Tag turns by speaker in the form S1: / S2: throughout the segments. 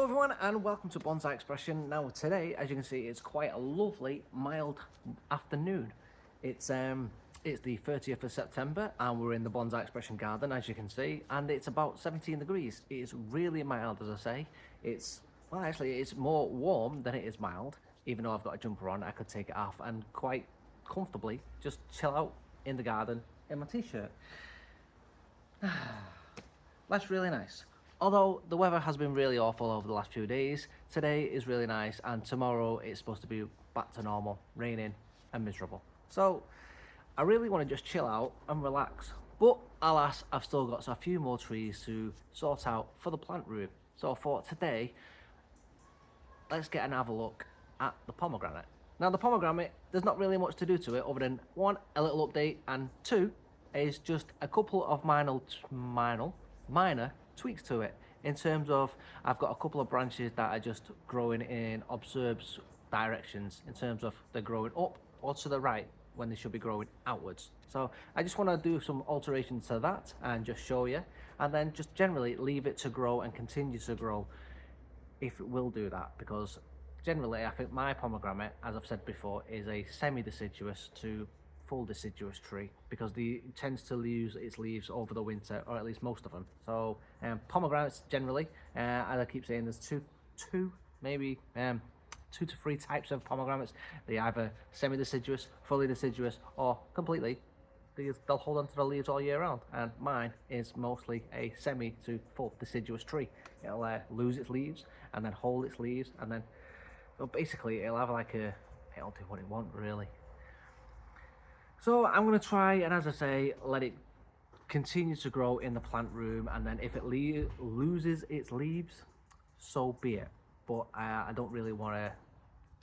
S1: everyone and welcome to Bonsai Expression. Now today, as you can see, it's quite a lovely mild afternoon. It's the 30th of September and we're in the Bonsai Expression garden, as you can see, and it's about 17 degrees. It's really mild, as I say. It's more warm than it is mild. Even though I've got a jumper on, I could take it off and quite comfortably just chill out in the garden in my t-shirt. That's really nice. Although the weather has been really awful over the last few days, today is really nice and tomorrow it's supposed to be back to normal, raining and miserable. So I really want to just chill out and relax. But alas, I've still got a few more trees to sort out for the plant room. So I thought today, let's get and have a look at the pomegranate. Now the pomegranate, there's not really much to do to it other than one, a little update, and two, is just a couple of minor tweaks to it, in terms of I've got a couple of branches that are just growing in observed directions, in terms of they're growing up or to the right when they should be growing outwards. So I just want to do some alterations to that and just show you, and then just generally leave it to grow and continue to grow if it will do that, because generally I think my pomegranate, as I've said before, is a semi-deciduous to full deciduous tree, because it tends to lose its leaves over the winter, or at least most of them. So pomegranates generally, as I keep saying, there's two maybe 2 to 3 types of pomegranates. They either semi-deciduous, fully deciduous, or completely they'll hold onto the leaves all year round, and mine is mostly a semi to full deciduous tree. It'll lose its leaves and then hold its leaves, and then basically it'll have it'll do what it wants really. So I'm going to try, and as I say, let it continue to grow in the plant room, and then if it loses its leaves, so be it. But I don't really want to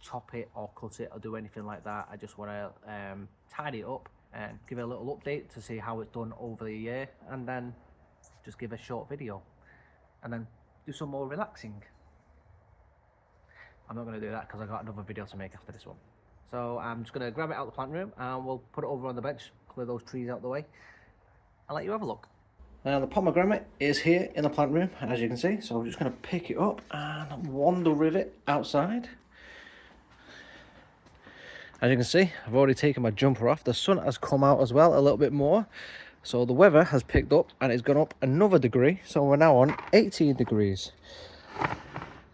S1: chop it or cut it or do anything like that. I just want to tidy it up and give it a little update to see how it's done over the year, and then just give a short video and then do some more relaxing. I'm not going to do that because I got another video to make after this one. So I'm just going to grab it out of the plant room and we'll put it over on the bench, clear those trees out of the way, and let you have a look. Now the pomegranate is here in the plant room, as you can see, so I'm just going to pick it up and wander with it outside. As you can see, I've already taken my jumper off. The sun has come out as well a little bit more, so the weather has picked up and it's gone up another degree, so we're now on 18 degrees.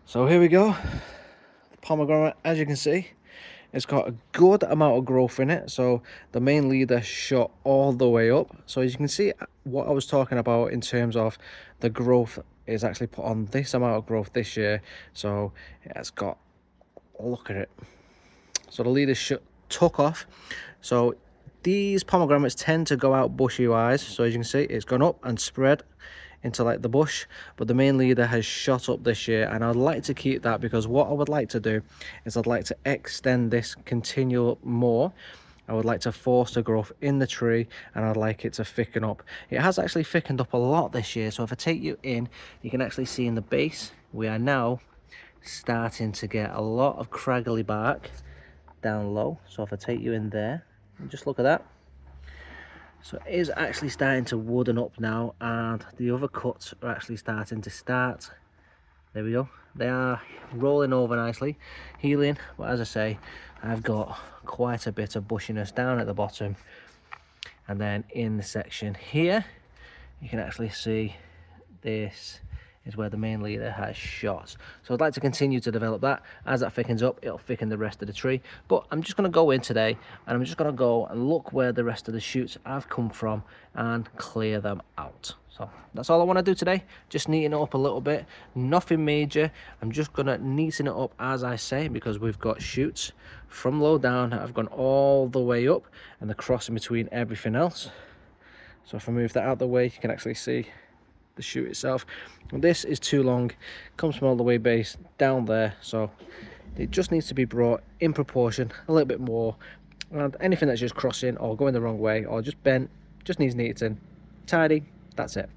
S1: So here we go. The pomegranate, as you can see, it's got a good amount of growth in it, so the main leader shot all the way up. So as you can see, what I was talking about in terms of the growth is actually put on this amount of growth this year. So it's got, look at it. So the leader took off. So these pomegranates tend to go out bushy wise. So as you can see, it's gone up and spread into like the bush, but the main leader has shot up this year, and I'd like to keep that, because what I would like to do is I'd like to extend this continue more. I would like to force the growth in the tree, and I'd like it to thicken up. It has actually thickened up a lot this year, so if I take you in, you can actually see in the base we are now starting to get a lot of craggly bark down low. So if I take you in there and just look at that, so it is actually starting to wooden up now, and the other cuts are actually starting to start. There we go. They are rolling over nicely, healing. But as I say, I've got quite a bit of bushiness down at the bottom. And then in the section here, you can actually see this is where the main leader has shot. So I'd like to continue to develop that. As that thickens up, it'll thicken the rest of the tree. But I'm just going to go in today and I'm just going to go and look where the rest of the shoots have come from and clear them out. So that's all I want to do today. Just neaten it up a little bit. Nothing major. I'm just going to neaten it up, as I say, because we've got shoots from low down that have gone all the way up, and the cross in between everything else. So if I move that out of the way, you can actually see the shoot itself. And this is too long, comes from all the way base down there, so it just needs to be brought in proportion a little bit more, and anything that's just crossing or going the wrong way or just bent just needs neating, tidy, that's it.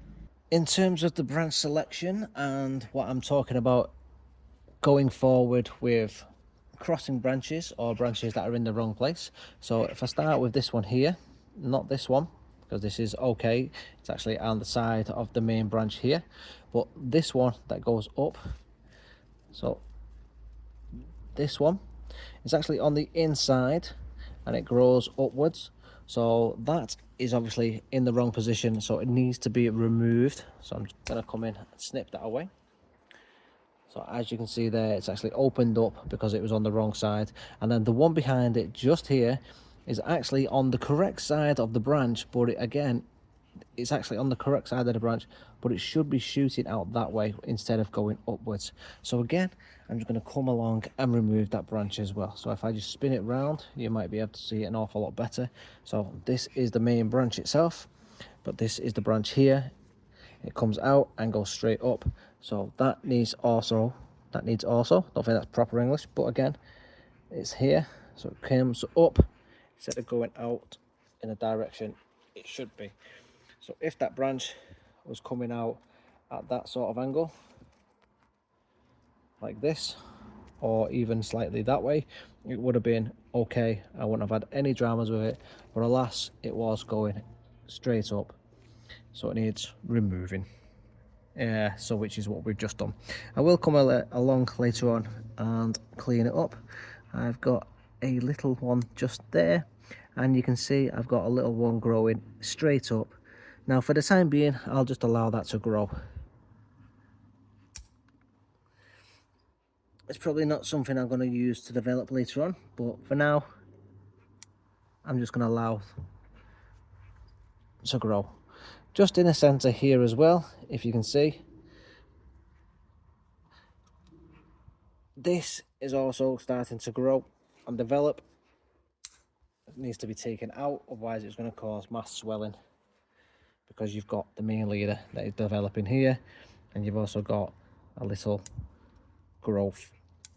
S1: In terms of the branch selection and what I'm talking about going forward with crossing branches or branches that are in the wrong place, so if I start with this one here, not this one, because this is okay, it's actually on the side of the main branch here, but this one that goes up So this one is actually on the inside and it grows upwards. So that is obviously in the wrong position, so it needs to be removed. So I'm just going to come in and snip that away. So as you can see there, it's actually opened up because it was on the wrong side. And then the one behind it just here is actually on the correct side of the branch, but it's actually on the correct side of the branch, but it should be shooting out that way instead of going upwards. So again, I'm just going to come along and remove that branch as well. So if I just spin it round, you might be able to see it an awful lot better. So this is the main branch itself, but this is the branch here. It comes out and goes straight up. So that needs also, don't think that's proper English, but again, it's here. So it comes up instead of going out in the direction it should be. So if that branch was coming out at that sort of angle, like this, or even slightly that way, it would have been okay. I wouldn't have had any dramas with it, but alas, it was going straight up. So it needs removing. So which is what we've just done. I will come along later on and clean it up. I've got a little one just there, and you can see I've got a little one growing straight up. Now for the time being, I'll just allow that to grow. It's probably not something I'm going to use to develop later on, but for now, I'm just going to allow to grow. Just in the center here as well, if you can see, this is also starting to grow and develop. It needs to be taken out, otherwise it's going to cause mass swelling, because you've got the main leader that is developing here, and you've also got a little growth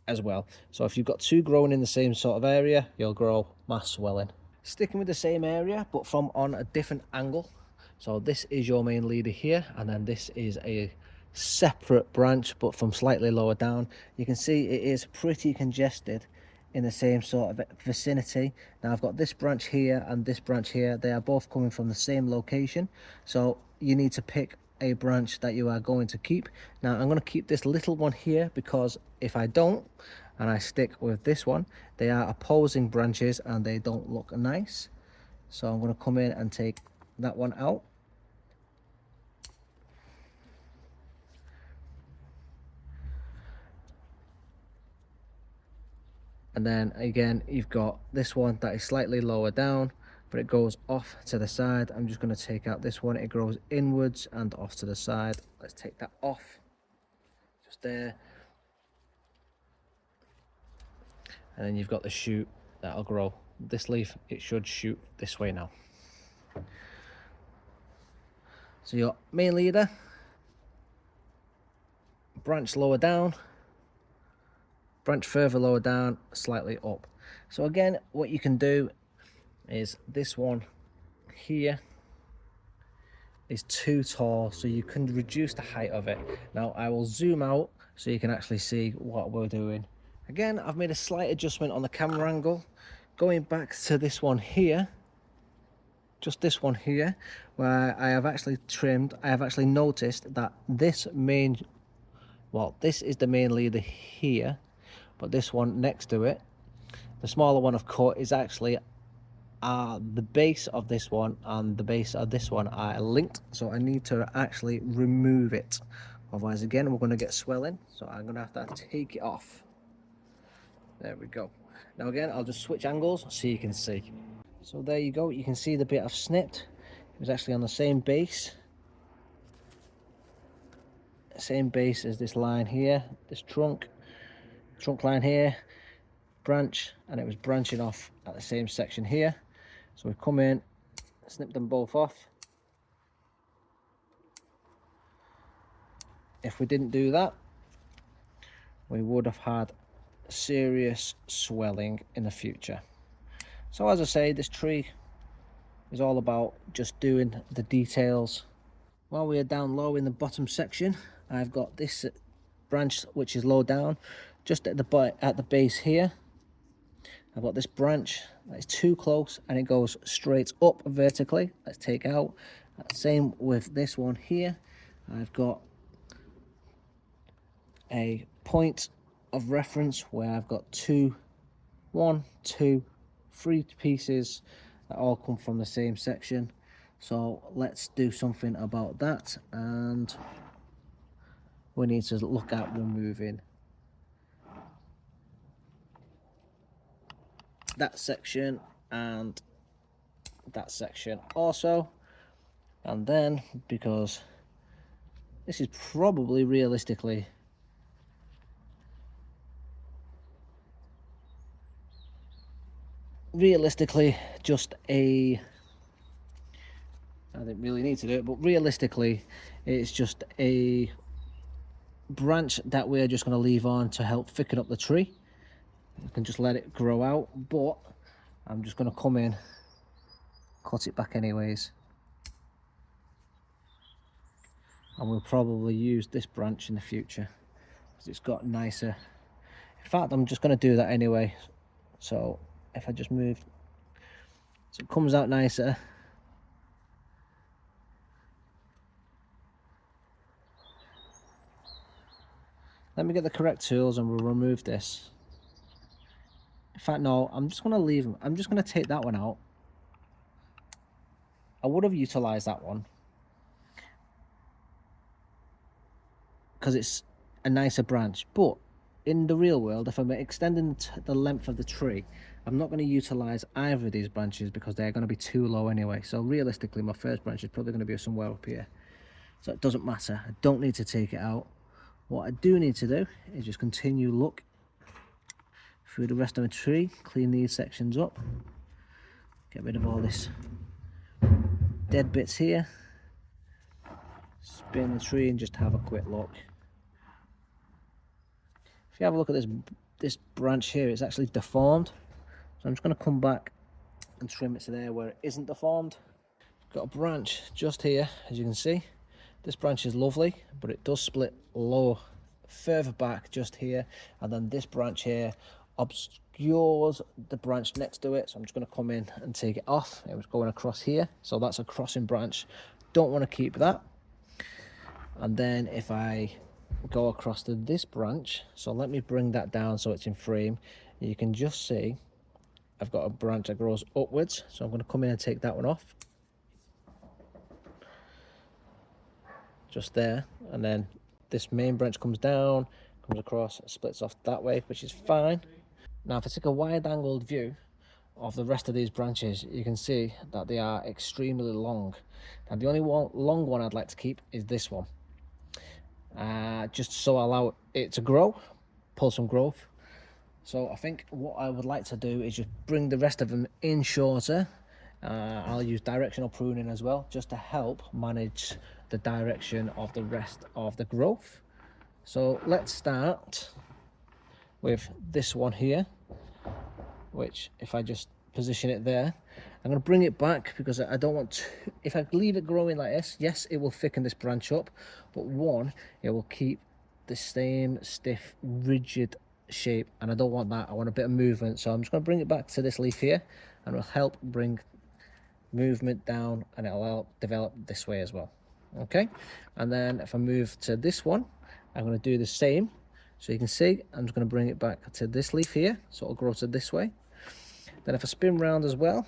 S1: as well. So if you've got two growing in the same sort of area, you'll grow mass swelling. Sticking with the same area but from on a different angle. So this is your main leader here, and then this is a separate branch but from slightly lower down. You can see it is pretty congested in the same sort of vicinity. Now I've got this branch here and this branch here. They are both coming from the same location, so you need to pick a branch that you are going to keep. Now I'm going to keep this little one here, because if I don't and I stick with this one, they are opposing branches and they don't look nice. So I'm going to come in and take that one out. And then again, you've got this one that is slightly lower down, but it goes off to the side. I'm just going to take out this one. It grows inwards and off to the side. Let's take that off, just there. And then you've got the shoot that'll grow. This leaf, it should shoot this way now. So your main leader, branch lower down, branch further lower down, slightly up. So again, what you can do is this one here is too tall, so you can reduce the height of it. Now I will zoom out so you can actually see what we're doing. Again, I've made a slight adjustment on the camera angle, going back to this one here, just this one here, where I have actually trimmed. I have actually noticed that this is the main leader here, but this one next to it, the smaller one I've cut, is actually the base of this one and the base of this one are linked, so I need to actually remove it, otherwise again we're going to get swelling. So I'm going to have to take it off. There we go. Now again, I'll just switch angles so you can see. So there you go, you can see the bit I've snipped. It was actually on the same base as this line here, this trunk line here, branch, and it was branching off at the same section here. So we've come in, snip them both off. If we didn't do that, we would have had serious swelling in the future. So as I say, this tree is all about just doing the details. While we are down low in the bottom section, I've got this branch which is low down, just at the base here. I've got this branch that is too close and it goes straight up vertically. Let's take out. Same with this one here. I've got a point of reference where I've got 3 pieces that all come from the same section. So let's do something about that, and we need to look at removing that section and that section also. And then, because this is probably realistically just a, I didn't really need to do it, but realistically it's just a branch that we're just going to leave on to help thicken up the tree. You can just let it grow out, but I'm just going to come in, cut it back anyways, and we'll probably use this branch in the future because it's got nicer. In fact, I'm just going to do that anyway. So if I just move so it comes out nicer. Let me get the correct tools and we'll remove this. In fact, no, I'm just going to leave them. I'm just going to take that one out. I would have utilized that one because it's a nicer branch, but in the real world, if I'm extending the length of the tree, I'm not going to utilize either of these branches because they're going to be too low anyway. So realistically, my first branch is probably going to be somewhere up here. So it doesn't matter. I don't need to take it out. What I do need to do is just continue look through the rest of the tree, clean these sections up, get rid of all this dead bits here, spin the tree and just have a quick look. If you have a look at this branch here, it's actually deformed. So I'm just going to come back and trim it to there where it isn't deformed. Got a branch just here, as you can see. This branch is lovely, but it does split low further back just here, and then this branch here obscures the branch next to it. So I'm just going to come in and take it off. It was going across here, so that's a crossing branch. Don't want to keep that. And then if I go across to this branch, so let me bring that down so it's in frame, you can just see I've got a branch that grows upwards. So I'm going to come in and take that one off just there, and then this main branch comes down, comes across, splits off that way, which is fine. Now if I take a wide angled view of the rest of these branches, you can see that they are extremely long. And the only long one I'd like to keep is this one, just so I allow it to grow, pull some growth. So I think what I would like to do is just bring the rest of them in shorter. I'll use directional pruning as well, just to help manage the direction of the rest of the growth. So let's start with this one here, which if I just position it there, I'm going to bring it back because I don't want to, if I leave it growing like this, yes, it will thicken this branch up, but one, it will keep the same stiff, rigid shape, and I don't want that. I want a bit of movement. So I'm just going to bring it back to this leaf here, and it'll help bring movement down, and it'll help develop this way as well. Okay, and then if I move to this one, I'm going to do the same. So you can see I'm just going to bring it back to this leaf here, so it'll grow to this way. Then if I spin round as well,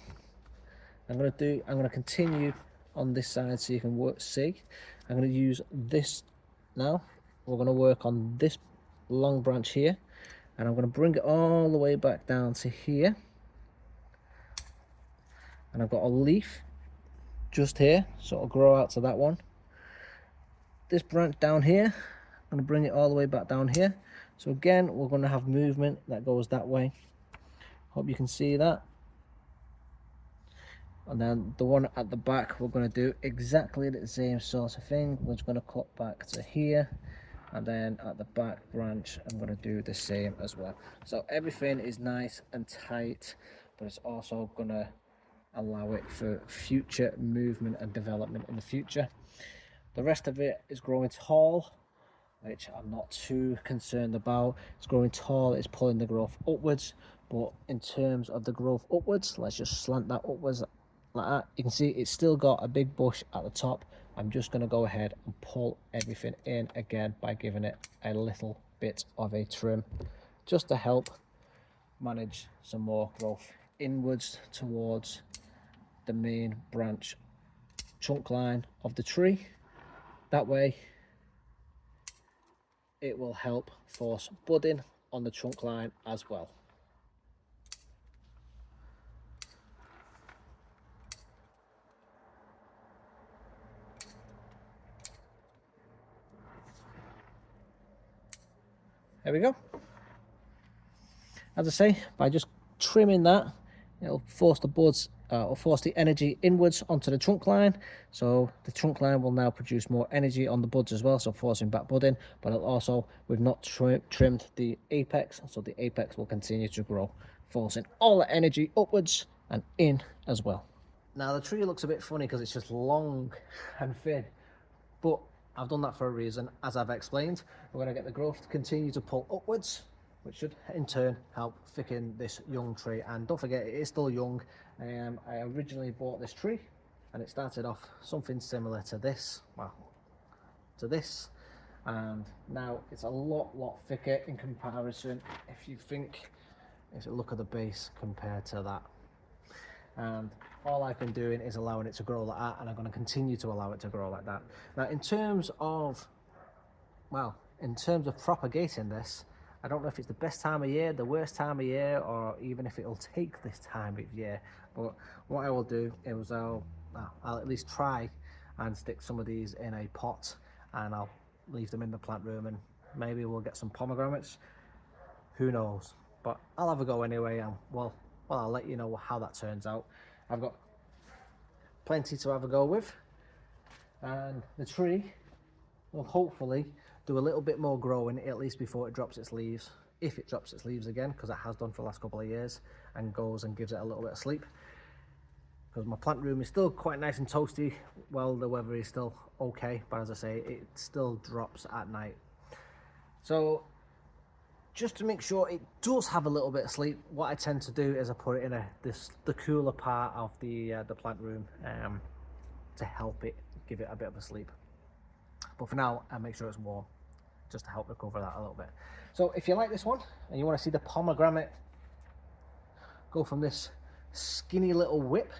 S1: I'm going to continue on this side so you can see. I'm going to use this now. We're going to work on this long branch here, and I'm going to bring it all the way back down to here, and I've got a leaf just here, so it'll grow out to that one. This branch down here, I'm going to bring it all the way back down here. So again, we're going to have movement that goes that way. Hope you can see that. And then the one at the back, we're going to do exactly the same sort of thing. We're just going to cut back to here, and then at the back branch I'm going to do the same as well. So everything is nice and tight, but it's also going to allow it for future movement and development in the future. The rest of it is growing tall, which I'm not too concerned about. It's growing tall, it's pulling the growth upwards, but in terms of the growth upwards, let's just slant that upwards like that. You can see it's still got a big bush at the top. I'm just going to go ahead and pull everything in again by giving it a little bit of a trim just to help manage some more growth inwards towards the main branch trunk line of the tree. That way it will help force budding on the trunk line as well. There we go. As I say, by just trimming that, it'll force the buds or force the energy inwards onto the trunk line. So the trunk line will now produce more energy on the buds as well, so forcing back budding. But it'll also, we've not trimmed the apex, so the apex will continue to grow, forcing all the energy upwards and in as well. Now the tree looks a bit funny because it's just long and thin, but I've done that for a reason. As I've explained, we're going to get the growth to continue to pull upwards, which should in turn help thicken this young tree. And don't forget, it is still young. I originally bought this tree and it started off something similar to this, well, to this, and now it's a lot thicker in comparison. If you look at the base compared to that, and all I've been doing is allowing it to grow like that, and I'm going to continue to allow it to grow like that. Now in terms of propagating this, I don't know if it's the best time of year, the worst time of year, or even if it'll take this time of year. But what I will do is I'll at least try and stick some of these in a pot, and I'll leave them in the plant room, and maybe we'll get some pomegranates. Who knows? But I'll have a go anyway, and well, I'll let you know how that turns out. I've got plenty to have a go with, and the tree will hopefully do a little bit more growing, at least before it drops its leaves, if it drops its leaves again, because it has done for the last couple of years, and goes and gives it a little bit of sleep. Because my plant room is still quite nice and toasty, well, the weather is still okay, but as I say, it still drops at night. So just to make sure it does have a little bit of sleep, what I tend to do is I put it in the cooler part of the plant room to help it, give it a bit of a sleep. But for now, I make sure it's warm, just to help recover that a little bit. So if you like this one and you want to see the pomegranate go from this skinny little whip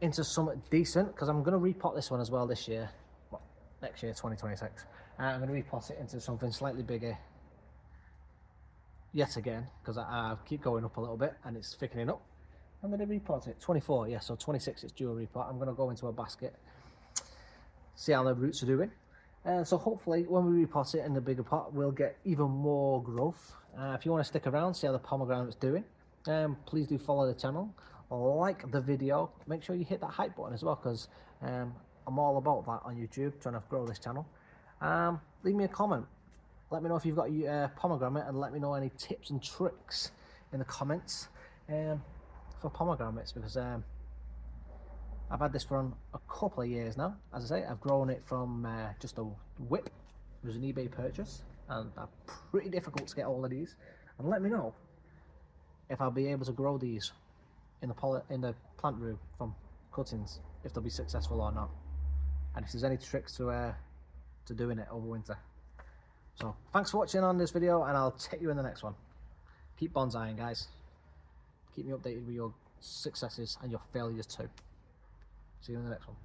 S1: into something decent, because I'm going to repot this one as well this year, well, next year, 2026. I'm going to repot it into something slightly bigger yet again, because I keep going up a little bit and it's thickening up. I'm going to repot it 24, yeah, so 26 it's due a repot. I'm going to go into a basket, see how the roots are doing, and so hopefully when we repot it in the bigger pot we'll get even more growth. If you want to stick around, see how the pomegranate's doing, please do follow the channel, like the video, make sure you hit that hype button as well, because I'm all about that on YouTube, trying to grow this channel. Leave me a comment, let me know if you've got a pomegranate, and let me know any tips and tricks in the comments for pomegranates, because I've had this for a couple of years now. As I say, I've grown it from just a whip. It was an eBay purchase, and they're pretty difficult to get hold of these. And let me know if I'll be able to grow these in the plant room from cuttings, if they'll be successful or not, and if there's any tricks to doing it over winter. So thanks for watching on this video, and I'll take you in the next one. Keep bonsaiing, guys. Keep me updated with your successes and your failures too. See you in the next one.